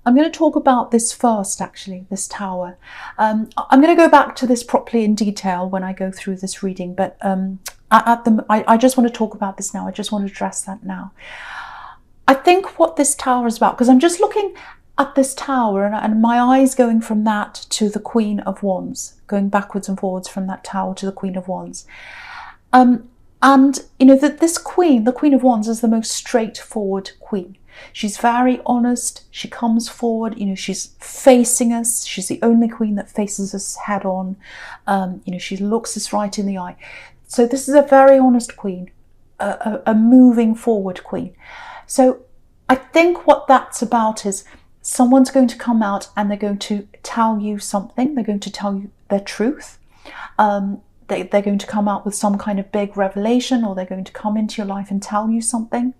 I'm going to talk about this first, actually, this tower. I'm going to go back to this properly in detail when I go through this reading, but I just want to talk about this now. I just want to address that now. I think what this tower is about, because I'm just looking at this tower and my eyes going from that to the Queen of Wands, going backwards and forwards from that tower to the Queen of Wands. And, you know, that this queen, the Queen of Wands, is the most straightforward queen. She's very honest. She comes forward, you know, she's facing us. She's the only queen that faces us head on. You know, she looks us right in the eye. So this is a very honest queen, a moving forward queen. So I think what that's about is someone's going to come out and they're going to tell you something. They're going to tell you their truth. They're going to come out with some kind of big revelation, or they're going to come into your life and tell you something.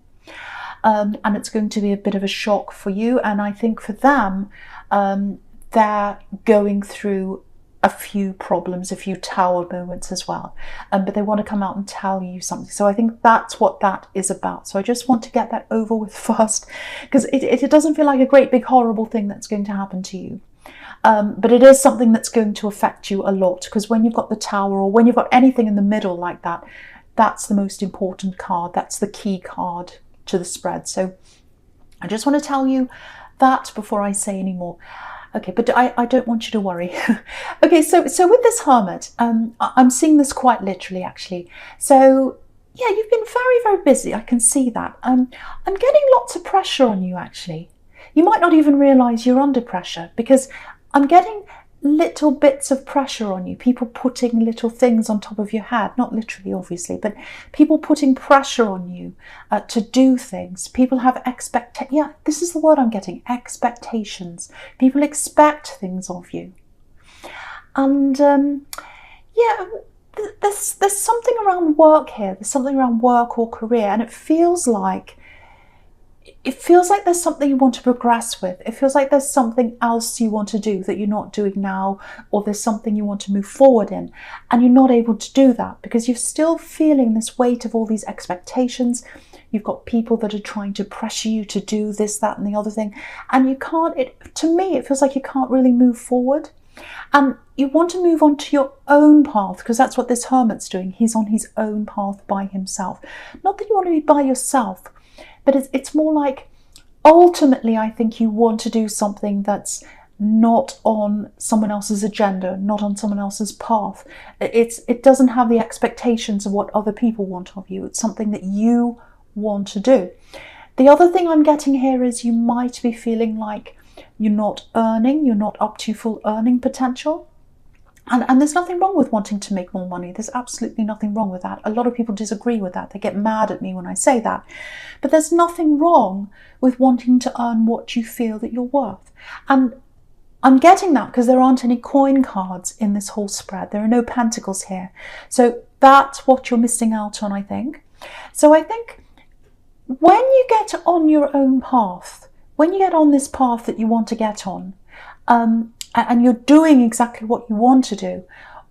And it's going to be a bit of a shock for you. And I think for them, they're going through a few problems, a few tower moments as well. But they want to come out and tell you something. So I think that's what that is about. So I just want to get that over with first, because it doesn't feel like a great big horrible thing that's going to happen to you. But it is something that's going to affect you a lot, because when you've got the tower, or when you've got anything in the middle like that, that's the most important card. That's the key card to the spread. So I just want to tell you that before I say any more. Okay, but I don't want you to worry. Okay, so with this Hermit, I'm seeing this quite literally, actually. So yeah, you've been very, very busy. I can see that. I'm getting lots of pressure on you, actually. You might not even realise you're under pressure, because I'm getting little bits of pressure on you. People putting little things on top of your head, not literally, obviously, but people putting pressure on you to do things. People have yeah, this is the word I'm getting, expectations. People expect things of you. And yeah, there's something around work here. There's something around work or career, and it feels like there's something you want to progress with. It feels like there's something else you want to do that you're not doing now, or there's something you want to move forward in, and you're not able to do that because you're still feeling this weight of all these expectations. You've got people that are trying to pressure you to do this, that, and the other thing, and you can't. To me, it feels like you can't really move forward. And you want to move on to your own path, because that's what this Hermit's doing. He's on his own path by himself. Not that you want to be by yourself, but it's more like, ultimately, I think you want to do something that's not on someone else's agenda, not on someone else's path. It doesn't have the expectations of what other people want of you. It's something that you want to do. The other thing I'm getting here is you might be feeling like you're not earning, you're not up to full earning potential. And there's nothing wrong with wanting to make more money. There's absolutely nothing wrong with that. A lot of people disagree with that. They get mad at me when I say that. But there's nothing wrong with wanting to earn what you feel that you're worth. And I'm getting that because there aren't any coin cards in this whole spread. There are no pentacles here. So that's what you're missing out on, I think. So I think when you get on your own path, when you get on this path that you want to get on, and you're doing exactly what you want to do,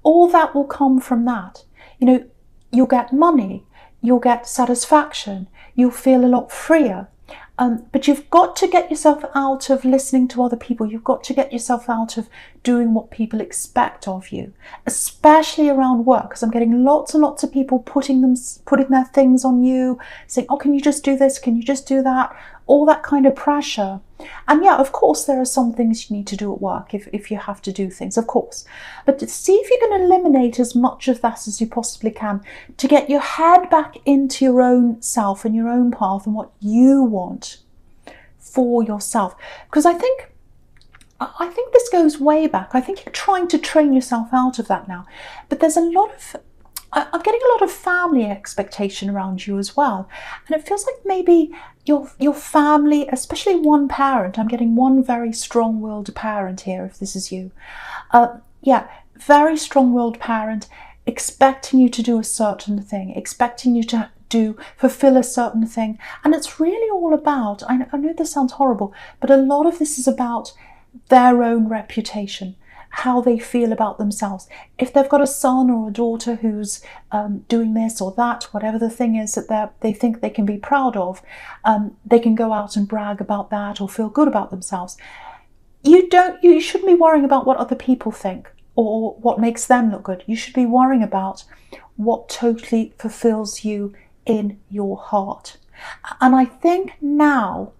all that will come from that. You know, you'll get money, you'll get satisfaction, you'll feel a lot freer. But you've got to get yourself out of listening to other people. You've got to get yourself out of doing what people expect of you, especially around work, because I'm getting lots and lots of people putting their things on you, saying, oh, can you just do this? Can you just do that? All that kind of pressure. And yeah, of course, there are some things you need to do at work if you have to do things, of course. But see if you can eliminate as much of that as you possibly can to get your head back into your own self and your own path and what you want for yourself. Because I think this goes way back. I think you're trying to train yourself out of that now. But there's a lot of, I'm getting a lot of family expectation around you as well. And it feels like maybe your family, especially one parent, I'm getting one very strong-willed parent here, if this is you. Yeah, very strong-willed parent, expecting you to do a certain thing, expecting you to fulfill a certain thing. And it's really all about, I know this sounds horrible, but a lot of this is about their own reputation. how they feel about themselves. If they've got a son or a daughter who's doing this or that, whatever the thing is that they think they can be proud of, they can go out and brag about that or feel good about themselves. You shouldn't be worrying about what other people think or what makes them look good. You should be worrying about what totally fulfills you in your heart. And I think now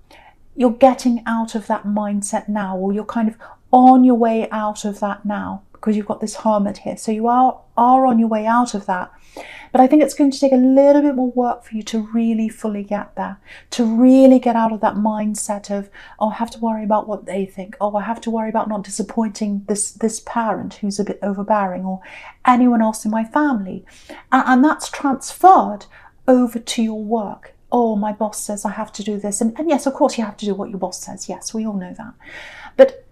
you're getting out of that mindset now, or you're kind of on your way out of that now, because you've got this Hermit here. So you are on your way out of that. But I think it's going to take a little bit more work for you to really fully get there, to really get out of that mindset of, oh, I have to worry about what they think. Oh, I have to worry about not disappointing this parent who's a bit overbearing, or anyone else in my family. And that's transferred over to your work. Oh, my boss says I have to do this. And yes, of course you have to do what your boss says. Yes, we all know that. But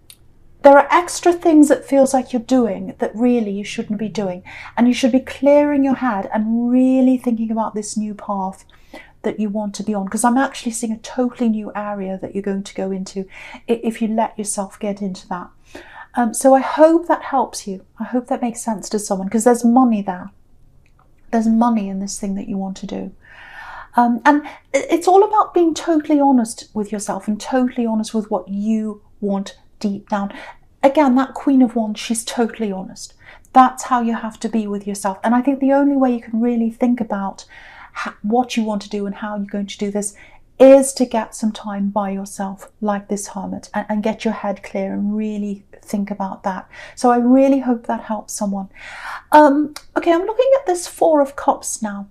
there are extra things that feels like you're doing that really you shouldn't be doing. And you should be clearing your head and really thinking about this new path that you want to be on. Because I'm actually seeing a totally new area that you're going to go into if you let yourself get into that. So I hope that helps you. I hope that makes sense to someone, because there's money there. There's money in this thing that you want to do. And it's all about being totally honest with yourself and totally honest with what you want deep down. Again, that Queen of Wands, she's totally honest. That's how you have to be with yourself. And I think the only way you can really think about what you want to do and how you're going to do this is to get some time by yourself, like this Hermit, and get your head clear and really think about that. So I really hope that helps someone. Okay, I'm looking at this Four of Cups now.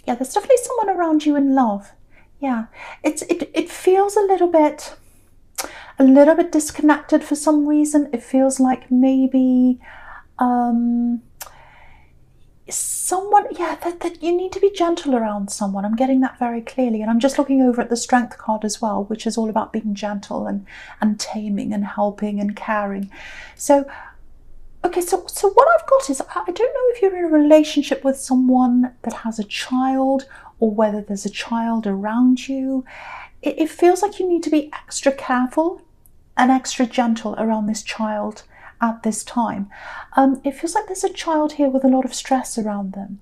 Yeah, there's definitely someone around you in love. Yeah, it feels a little bit disconnected for some reason. It feels like maybe someone, yeah, that you need to be gentle around someone. I'm getting that very clearly. And I'm just looking over at the Strength card as well, which is all about being gentle and taming and helping and caring. So okay, so what I've got is, I don't know if you're in a relationship with someone that has a child, or whether there's a child around you. It feels like you need to be extra careful and extra gentle around this child at this time. It feels like there's a child here with a lot of stress around them,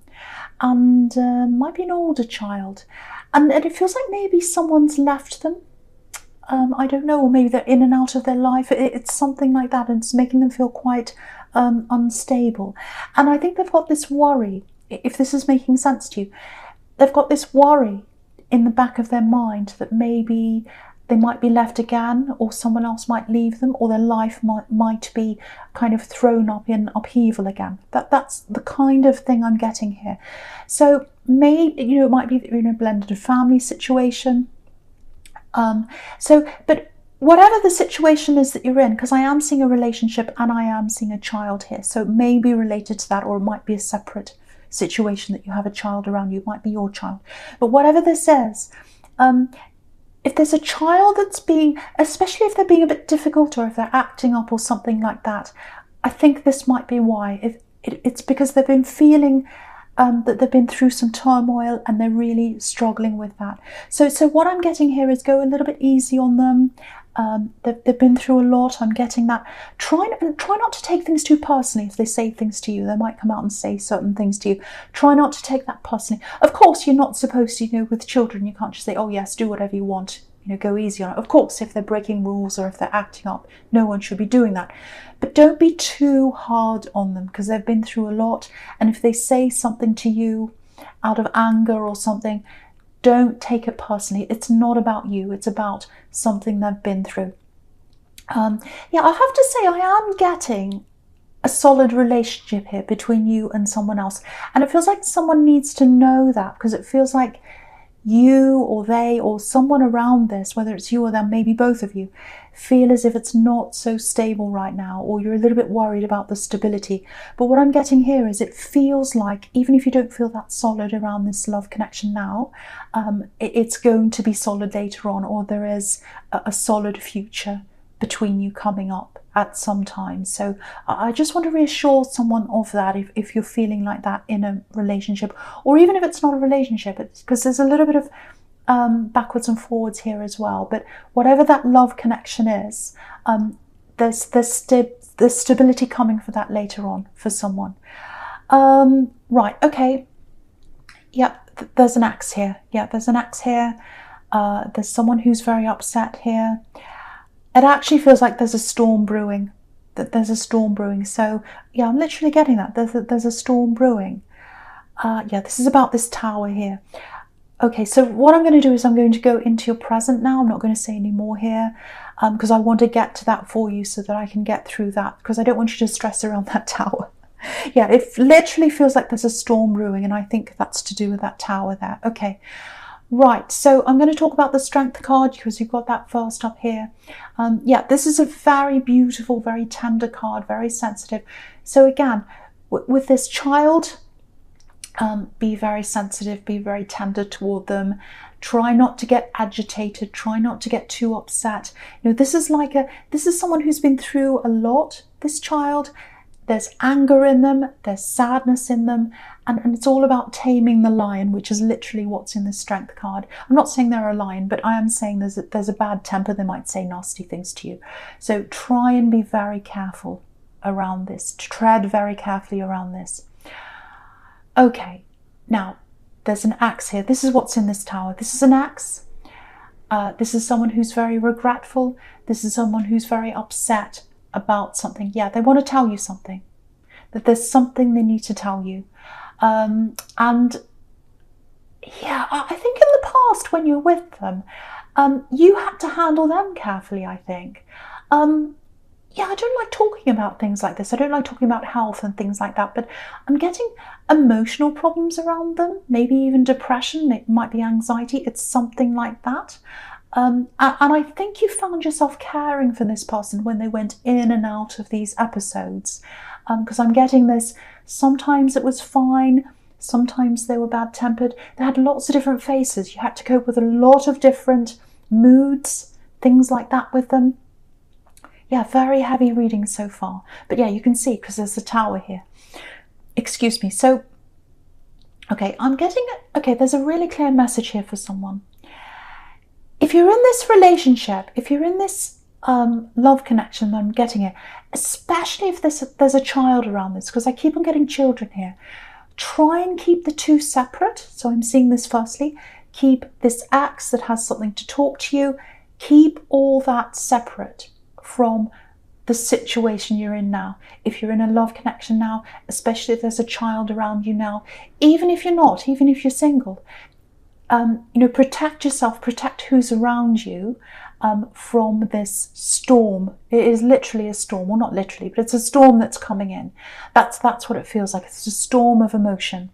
and might be an older child. And it feels like maybe someone's left them. I don't know, or maybe they're in and out of their life. It's something like that, and it's making them feel quite unstable. And I think they've got this worry, if this is making sense to you, they've got this worry in the back of their mind that maybe they might be left again, or someone else might leave them, or their life might be kind of thrown up in upheaval again. That's the kind of thing I'm getting here. So maybe, it might be that you're in a blended family situation. But whatever the situation is that you're in, because I am seeing a relationship and I am seeing a child here, so it may be related to that, or it might be a separate situation that you have a child around you. It might be your child. But whatever this is, if there's a child that's being, especially if they're being a bit difficult, or if they're acting up or something like that, I think this might be why. It's because they've been feeling that they've been through some turmoil and they're really struggling with that. So what I'm getting here is go a little bit easy on them. They've been through a lot. I'm getting that. Try not to take things too personally. If they say things to you, they might come out and say certain things to you. Try not to take that personally. Of course, you're not supposed to, with children, you can't just say, oh yes, do whatever you want, go easy on it. Of course, if they're breaking rules or if they're acting up, no one should be doing that. But don't be too hard on them, because they've been through a lot. And if they say something to you out of anger or something, don't take it personally. It's not about you. It's about something they've been through. Yeah, I have to say, I am getting a solid relationship here between you and someone else. And it feels like someone needs to know that, because it feels like you or they or someone around this, whether it's you or them, maybe both of you, feel as if it's not so stable right now, or you're a little bit worried about the stability. But what I'm getting here is it feels like, even if you don't feel that solid around this love connection now, it's going to be solid later on, or there is a solid future between you coming up at some time. So I just want to reassure someone of that, if you're feeling like that in a relationship, or even if it's not a relationship, because there's a little bit of backwards and forwards here as well. But whatever that love connection is, there's stability coming for that later on for someone. Right, okay. Yep, there's an axe here. Yeah, there's an axe here. There's someone who's very upset here. It actually feels like there's a storm brewing. There's a storm brewing. So yeah, I'm literally getting that. There's a storm brewing. Yeah, this is about this tower here. Okay, so what I'm going to do is I'm going to go into your present now. I'm not going to say any more here because I want to get to that for you so that I can get through that, because I don't want you to stress around that tower. Yeah, it literally feels like there's a storm brewing, and I think that's to do with that tower there. Okay, right, so I'm going to talk about the Strength card because you've got that first up here. Yeah, this is a very beautiful, very tender card, very sensitive. So again, with this child, be very sensitive, be very tender toward them. Try not to get agitated, try not to get too upset. You know, this is someone who's been through a lot, this child. There's anger in them, there's sadness in them, and it's all about taming the lion, which is literally what's in the Strength card. I'm not saying they're a lion, but I am saying there's a bad temper. They might say nasty things to you. So try and be very careful around this. Tread very carefully around this. Okay, now there's an axe here. This is what's in this tower. This is an axe. This is someone who's very regretful. This is someone who's very upset about something. Yeah, they want to tell you something, that there's something they need to tell you. And yeah, I think in the past when you're with them, you had to handle them carefully, I think. Yeah, I don't like talking about things like this. I don't like talking about health and things like that, but I'm getting emotional problems around them, maybe even depression, it might be anxiety, it's something like that. And I think you found yourself caring for this person when they went in and out of these episodes, because I'm getting this, sometimes it was fine, sometimes they were bad-tempered, they had lots of different faces, you had to cope with a lot of different moods, things like that with them. Yeah, very heavy reading so far. But yeah, you can see because there's a tower here. Excuse me. So, okay, I'm getting it. Okay, there's a really clear message here for someone. If you're in this relationship, if you're in this love connection, I'm getting it, especially if there's a child around this, because I keep on getting children here, try and keep the two separate. So I'm seeing this firstly. Keep this axe that has something to talk to you. Keep all that separate from the situation you're in now. If you're in a love connection now, especially if there's a child around you now, even if you're not, even if you're single, you know, protect yourself, protect who's around you from this storm. It is literally a storm. Well, not literally, but it's a storm that's coming in. That's what it feels like. It's a storm of emotion.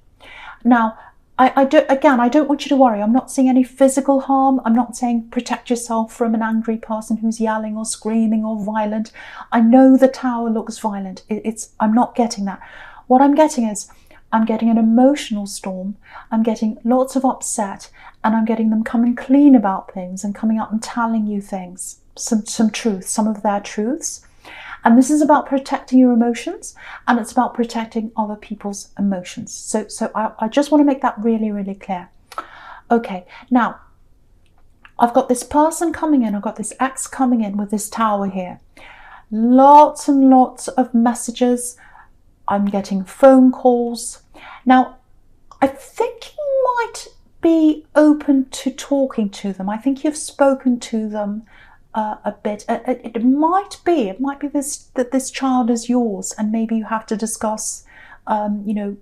Now, I don't want you to worry. I'm not seeing any physical harm. I'm not saying protect yourself from an angry person who's yelling or screaming or violent. I know the tower looks violent. I'm not getting that. What I'm getting is, I'm getting an emotional storm. I'm getting lots of upset, and I'm getting them coming clean about things and coming out and telling you things, some truth, some of their truths. And this is about protecting your emotions, and it's about protecting other people's emotions. So I just want to make that really, really clear. Okay, now, I've got this person coming in, I've got this ex coming in with this tower here. Lots and lots of messages. I'm getting phone calls. Now, I think you might be open to talking to them. I think you've spoken to them a bit. It might be this child is yours, and maybe you have to discuss, you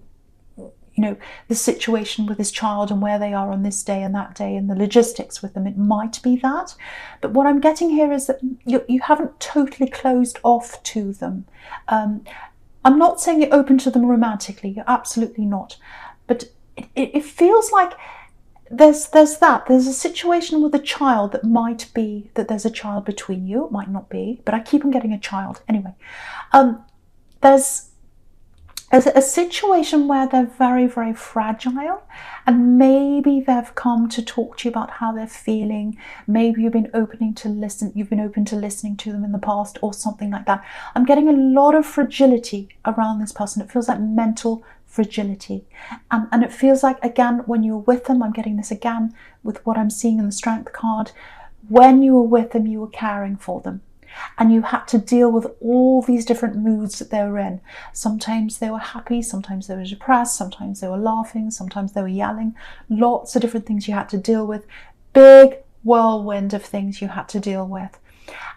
know, the situation with this child and where they are on this day and that day and the logistics with them. It might be that, but what I'm getting here is that you haven't totally closed off to them. I'm not saying you're open to them romantically. You're absolutely not, but it feels like there's a situation with a child that might be that there's a child between you. It might not be, but I keep on getting a child anyway. There's a situation where they're very, very fragile, and maybe they've come to talk to you about how they're feeling. Maybe you've been open to listening to them in the past, or something like that. I'm getting a lot of fragility around this person. It feels like mental fragility, and it feels like, again, when you're with them, I'm getting this again with what I'm seeing in the Strength card, when you were with them, you were caring for them. and you had to deal with all these different moods that they were in. Sometimes they were happy, sometimes they were depressed, sometimes they were laughing, sometimes they were yelling. Lots of different things you had to deal with. Big whirlwind of things you had to deal with.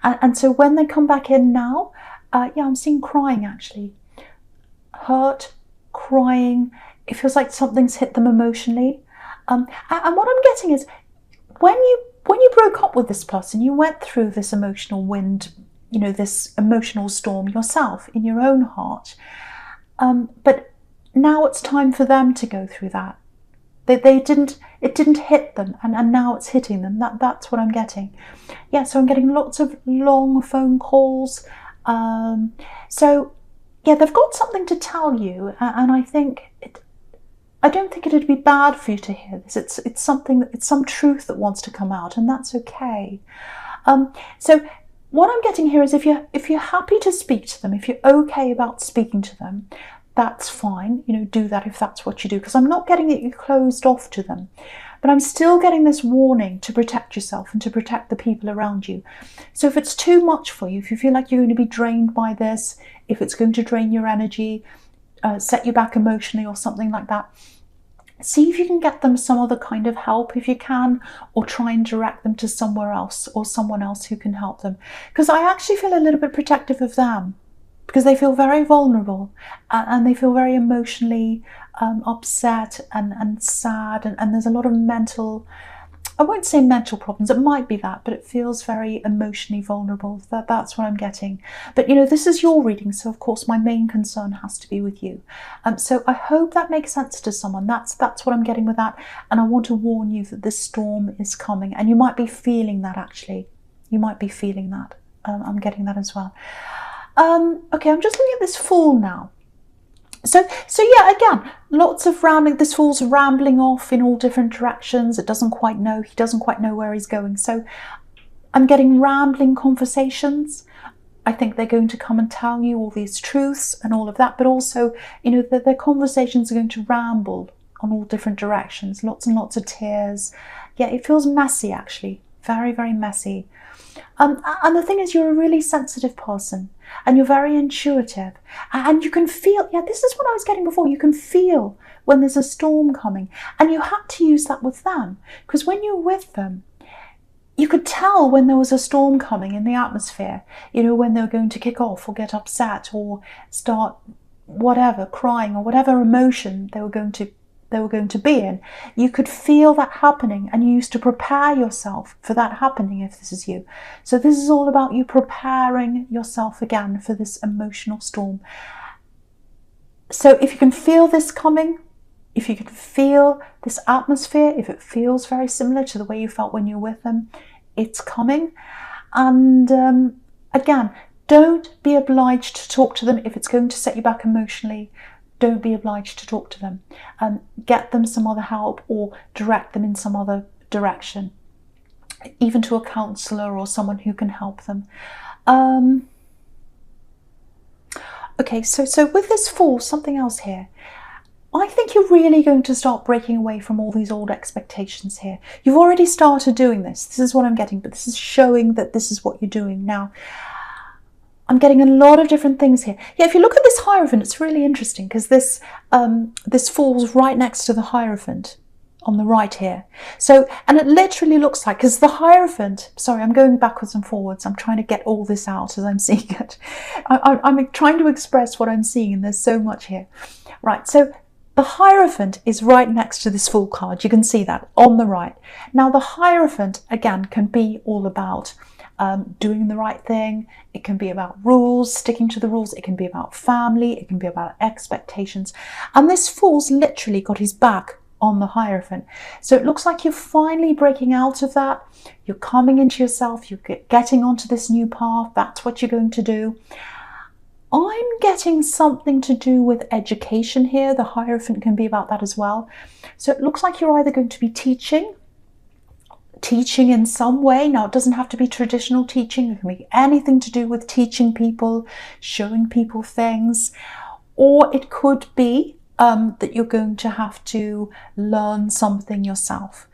And so when they come back in now, I'm seeing crying actually. Hurt, crying. It feels like something's hit them emotionally. And what I'm getting is when you broke up with this person, you went through this emotional wind, this emotional storm yourself in your own heart. But now it's time for them to go through that. It didn't hit them, and now it's hitting them. That's what I'm getting. Yeah, so I'm getting lots of long phone calls. So yeah, they've got something to tell you, and I don't think it'd be bad for you to hear this. It's some truth that wants to come out, and that's okay. So what I'm getting here is if you're happy to speak to them, if you're okay about speaking to them, that's fine. Do that if that's what you do, because I'm not getting that you're closed off to them, but I'm still getting this warning to protect yourself and to protect the people around you. So if it's too much for you, if you feel like you're going to be drained by this, if it's going to drain your energy, set you back emotionally or something like that, see if you can get them some other kind of help if you can, or try and direct them to somewhere else or someone else who can help them. Because I actually feel a little bit protective of them, because they feel very vulnerable and they feel very emotionally upset and sad, and there's a lot of mental, I won't say mental problems, it might be that, but it feels very emotionally vulnerable. That's what I'm getting. But this is your reading, so of course my main concern has to be with you. So I hope that makes sense to someone. That's what I'm getting with that, and I want to warn you that this storm is coming, and you might be feeling that actually. You might be feeling that. I'm getting that as well. Okay, I'm just looking at this Fool now. So yeah, again, lots of rambling. This Fool's rambling off in all different directions. He doesn't quite know where he's going. So I'm getting rambling conversations. I think they're going to come and tell you all these truths and all of that, but also, their conversations are going to ramble on all different directions. Lots and lots of tears. Yeah, it feels messy actually. Very, very messy. And the thing is, you're a really sensitive person, and you're very intuitive, and you can feel, this is what I was getting before, you can feel when there's a storm coming, and you had to use that with them, because when you're with them, you could tell when there was a storm coming in the atmosphere, when they were going to kick off or get upset or start whatever, crying or whatever emotion they were going to be in. You could feel that happening, and you used to prepare yourself for that happening if this is you. So this is all about you preparing yourself again for this emotional storm. So if you can feel this coming, if you can feel this atmosphere, if it feels very similar to the way you felt when you're with them, it's coming. And again, don't be obliged to talk to them if it's going to set you back emotionally. Don't be obliged to talk to them. Get them some other help, or direct them in some other direction, even to a counsellor or someone who can help them. Okay, so with this Fool, something else here. I think you're really going to start breaking away from all these old expectations here. You've already started doing this. This is what I'm getting, but this is showing that this is what you're doing now. I'm getting a lot of different things here. Yeah, if you look at this Hierophant, it's really interesting, because this Fool's right next to the Hierophant on the right here. So, and it literally looks like, because the Hierophant, sorry, I'm going backwards and forwards. I'm trying to get all this out as I'm seeing it. I'm trying to express what I'm seeing, and there's so much here. Right, so the Hierophant is right next to this Fool card. You can see that on the right. Now, the Hierophant, again, can be all about doing the right thing. It can be about rules, sticking to the rules. It can be about family. It can be about expectations. And this Fool's literally got his back on the Hierophant. So it looks like you're finally breaking out of that. You're coming into yourself. You're getting onto this new path. That's what you're going to do. I'm getting something to do with education here. The Hierophant can be about that as well. So it looks like you're either going to be teaching in some way. Now, it doesn't have to be traditional teaching. It can be anything to do with teaching people, showing people things, or it could be that you're going to have to learn something yourself,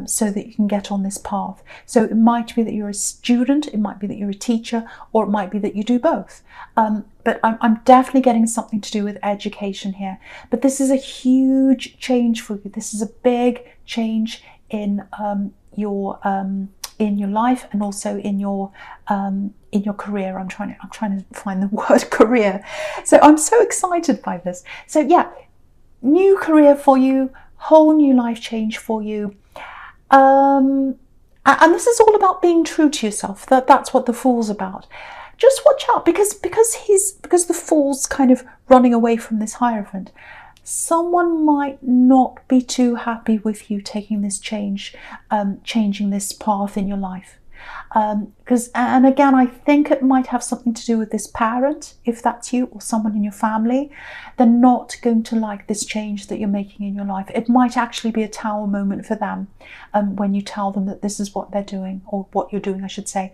so that you can get on this path. So it might be that you're a student, it might be that you're a teacher, or it might be that you do both. But I'm definitely getting something to do with education here. But this is a huge change for you. This is a big change in your life, and also in your career. I'm trying to find the word career. So I'm so excited by this. So yeah, new career for you, whole new life change for you. And this is all about being true to yourself. That's what the Fool's about. Just watch out, because the Fool's kind of running away from this Hierophant. Someone might not be too happy with you taking this change, changing this path in your life. And again, I think it might have something to do with this parent, if that's you, or someone in your family. They're not going to like this change that you're making in your life. It might actually be a Tower moment for them, when you tell them that this is what they're doing, or what you're doing, I should say.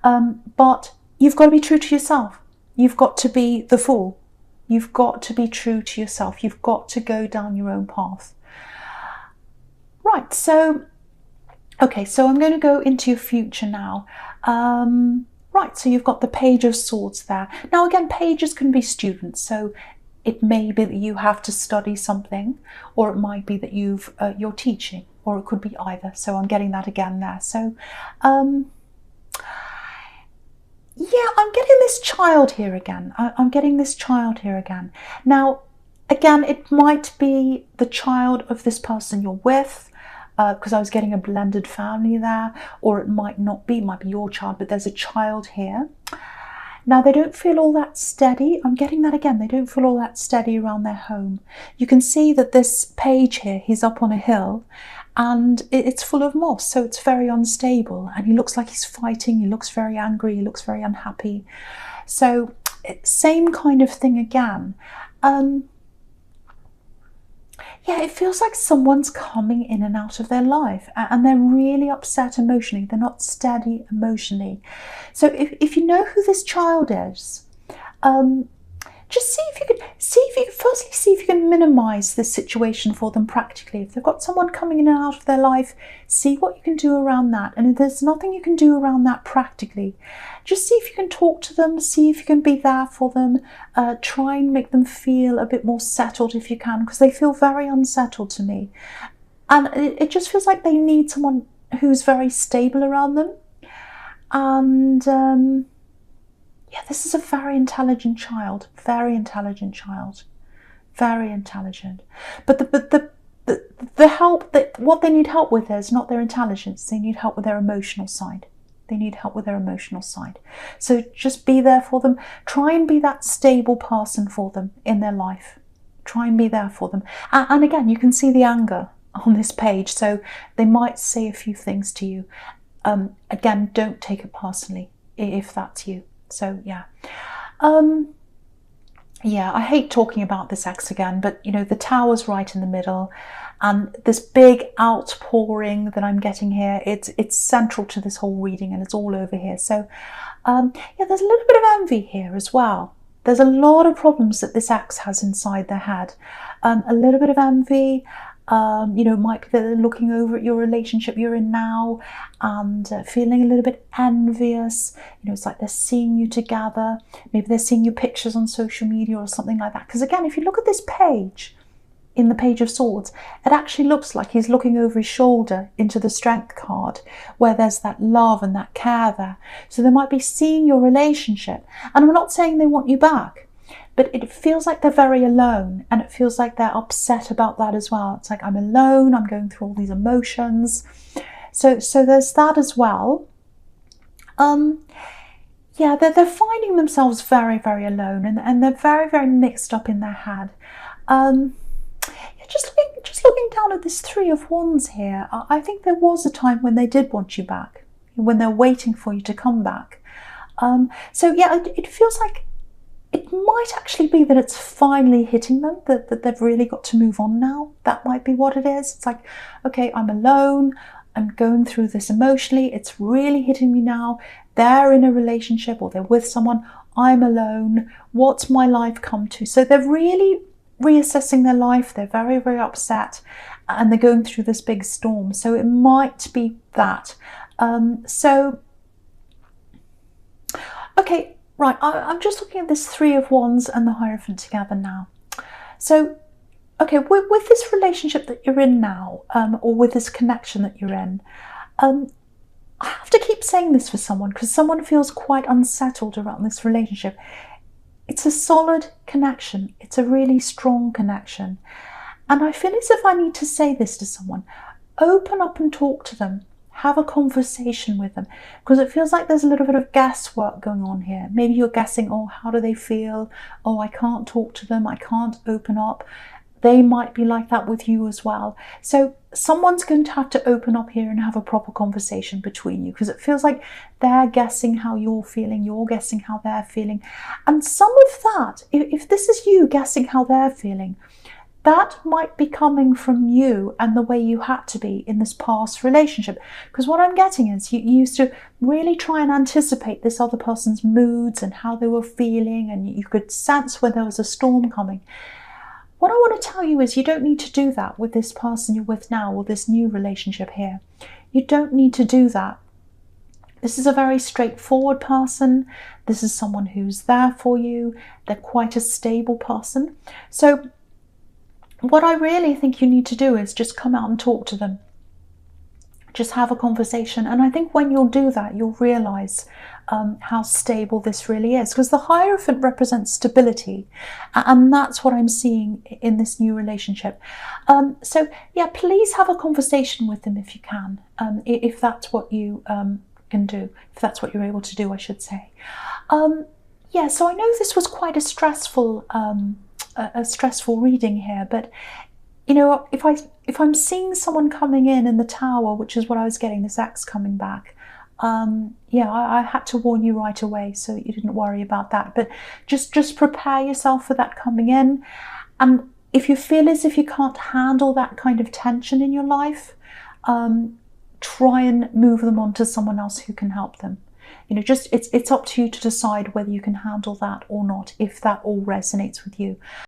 But you've got to be true to yourself. You've got to be the Fool. You've got to be true to yourself. You've got to go down your own path. Right, so okay, so I'm going to go into your future now. Right, so you've got the Page of Swords there. Now again, pages can be students, so it may be that you have to study something, or it might be that you're teaching, or it could be either. So I'm getting that again there. So yeah, I'm getting this child here again. I'm getting this child here again. Now, again, it might be the child of this person you're with, because I was getting a blended family there, or it might not be, it might be your child, but there's a child here. Now, they don't feel all that steady. I'm getting that again. They don't feel all that steady around their home. You can see that this page here, he's up on a hill, and it's full of moss, so it's very unstable, and he looks like he's fighting. He looks very angry. He looks very unhappy. So same kind of thing again. Yeah, it feels like someone's coming in and out of their life, and they're really upset emotionally. They're not steady emotionally. So if you know who this child is, just see if you can minimize this situation for them practically. If they've got someone coming in and out of their life, see what you can do around that. And if there's nothing you can do around that practically, just see if you can talk to them, see if you can be there for them, try and make them feel a bit more settled if you can, because they feel very unsettled to me. And it just feels like they need someone who's very stable around them. And yeah, this is a very intelligent child, very intelligent child, very intelligent. But the help, what they need help with is not their intelligence. They need help with their emotional side. They need help with their emotional side. So just be there for them. Try and be that stable person for them in their life. Try and be there for them. And again, you can see the anger on this page. So they might say a few things to you. Again, don't take it personally if that's you. So yeah. Yeah, I hate talking about this ex again, but you know, the Tower's right in the middle, and this big outpouring that I'm getting here, it's central to this whole reading, and it's all over here. So yeah, there's a little bit of envy here as well. There's a lot of problems that this ex has inside their head. A little bit of envy. You know, might be that they're looking over at your relationship you're in now and feeling a little bit envious. You know, it's like they're seeing you together. Maybe they're seeing your pictures on social media or something like that. Because again, if you look at this page, in the Page of Swords, it actually looks like he's looking over his shoulder into the Strength card, where there's that love and that care there. So they might be seeing your relationship. And I'm not saying they want you back, but it feels like they're very alone, and it feels like they're upset about that as well. It's like, I'm alone, I'm going through all these emotions. So there's that as well. Yeah, they're finding themselves very, very alone, and they're very, very mixed up in their head. Just looking down at this Three of Wands here, I think there was a time when they did want you back, when they're waiting for you to come back. So yeah, it feels like it might actually be that it's finally hitting them, that they've really got to move on now. That might be what it is. It's like, okay, I'm alone, I'm going through this emotionally, it's really hitting me now. They're in a relationship or they're with someone, I'm alone, what's my life come to? So they're really reassessing their life. They're very, very upset, and they're going through this big storm. So it might be that. Okay, right, I'm just looking at this Three of Wands and the Hierophant together now. So, okay, with this relationship that you're in now, or with this connection that you're in, I have to keep saying this for someone, because someone feels quite unsettled around this relationship. It's a solid connection. It's a really strong connection. And I feel as if I need to say this to someone. Open up and talk to them. Have a conversation with them, because it feels like there's a little bit of guesswork going on here. Maybe you're guessing, oh, how do they feel? Oh, I can't talk to them. I can't open up. They might be like that with you as well. So someone's going to have to open up here and have a proper conversation between you, because it feels like they're guessing how you're feeling, you're guessing how they're feeling. And some of that, if this is you guessing how they're feeling, that might be coming from you and the way you had to be in this past relationship. Because what I'm getting is you used to really try and anticipate this other person's moods and how they were feeling, and you could sense when there was a storm coming. What I want to tell you is you don't need to do that with this person you're with now, or this new relationship here. You don't need to do that. This is a very straightforward person. This is someone who's there for you. They're quite a stable person. So what I really think you need to do is just come out and talk to them. Just have a conversation. And I think when you'll do that, you'll realize how stable this really is. Because the Hierophant represents stability. And that's what I'm seeing in this new relationship. So yeah, please have a conversation with them if you can. If that's what you can do. If that's what you're able to do, I should say. Yeah, so I know this was quite a stressful reading here, but you know, if I'm seeing someone coming in the Tower, which is what I was getting, this ex coming back, yeah, I had to warn you right away, so you didn't worry about that. But just prepare yourself for that coming in. And if you feel as if you can't handle that kind of tension in your life, try and move them on to someone else who can help them. You know, just it's up to you to decide whether you can handle that or not, if that all resonates with you.